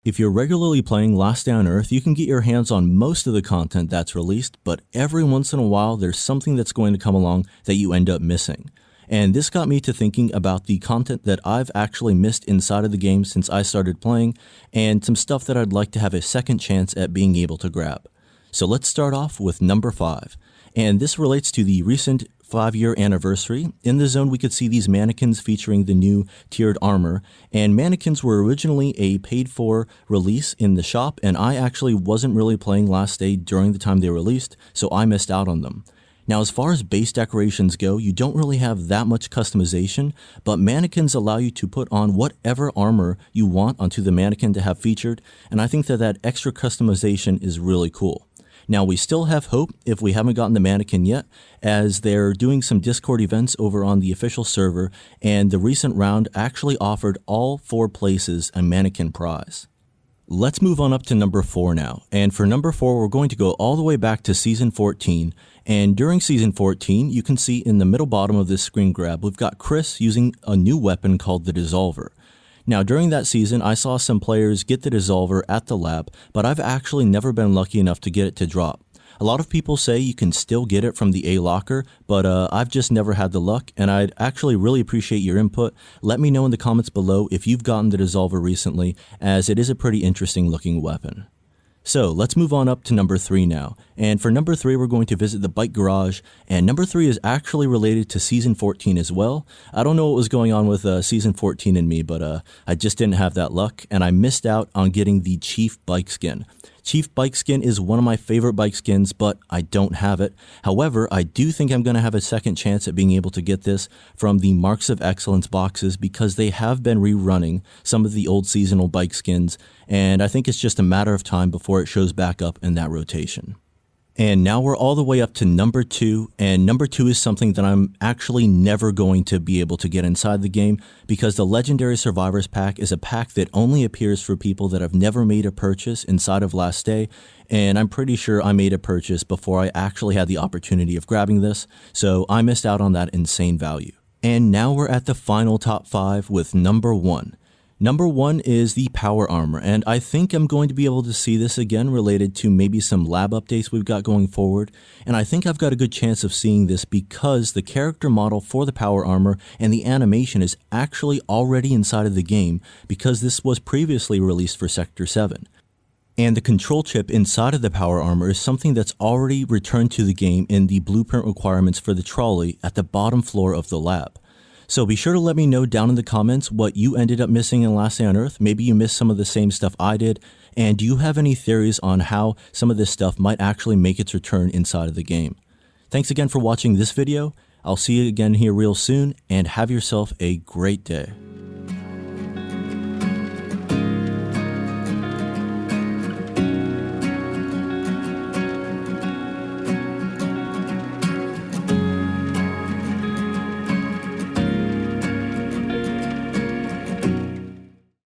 If you're regularly playing Last Day on Earth, you can get your hands on most of the content that's released, but every once in a while there's something that's going to come along that you end up missing. And this got me to thinking about the content that I've actually missed inside of the game since I started playing, and some stuff that I'd like to have a second chance at being able to grab. So let's start off with number 5. And this relates to the recent 5-year anniversary. In the zone, we could see these mannequins featuring the new tiered armor, and mannequins were originally a paid-for release in the shop, and I actually wasn't really playing Last Day during the time they released, so I missed out on them. Now, as far as base decorations go, you don't really have that much customization, but mannequins allow you to put on whatever armor you want onto the mannequin to have featured, and I think that extra customization is really cool. Now, we still have hope if we haven't gotten the mannequin yet, as they're doing some Discord events over on the official server, and the recent round actually offered all 4 places a mannequin prize. Let's move on up to number 4 now, and for number 4 we're going to go all the way back to Season 14, and during Season 14 you can see in the middle bottom of this screen grab we've got Chris using a new weapon called the Dissolver. Now, during that season, I saw some players get the Dissolver at the lab, but I've actually never been lucky enough to get it to drop. A lot of people say you can still get it from the A locker, but I've just never had the luck, and I'd actually really appreciate your input. Let me know in the comments below if you've gotten the Dissolver recently, as it is a pretty interesting looking weapon. So let's move on up to number 3 now, and for number 3 we're going to visit the bike garage, and number 3 is actually related to Season 14 as well. I don't know what was going on with Season 14 in me, but I just didn't have that luck, and I missed out on getting the Chief bike skin. Chief bike skin is one of my favorite bike skins, but I don't have it. However, I do think I'm going to have a second chance at being able to get this from the Marks of Excellence boxes, because they have been rerunning some of the old seasonal bike skins, and I think it's just a matter of time before it shows back up in that rotation. And now we're all the way up to number 2, and number 2 is something that I'm actually never going to be able to get inside the game, because the Legendary Survivors pack is a pack that only appears for people that have never made a purchase inside of Last Day, and I'm pretty sure I made a purchase before I actually had the opportunity of grabbing this, so I missed out on that insane value. And now we're at the final top 5 with number 1. Number 1 is the power armor, and I think I'm going to be able to see this again related to maybe some lab updates we've got going forward, and I think I've got a good chance of seeing this because the character model for the power armor and the animation is actually already inside of the game, because this was previously released for Sector 7. And the control chip inside of the power armor is something that's already returned to the game in the blueprint requirements for the trolley at the bottom floor of the lab. So be sure to let me know down in the comments what you ended up missing in Last Day on Earth. Maybe you missed some of the same stuff I did, and do you have any theories on how some of this stuff might actually make its return inside of the game? Thanks again for watching this video. I'll see you again here real soon, and have yourself a great day.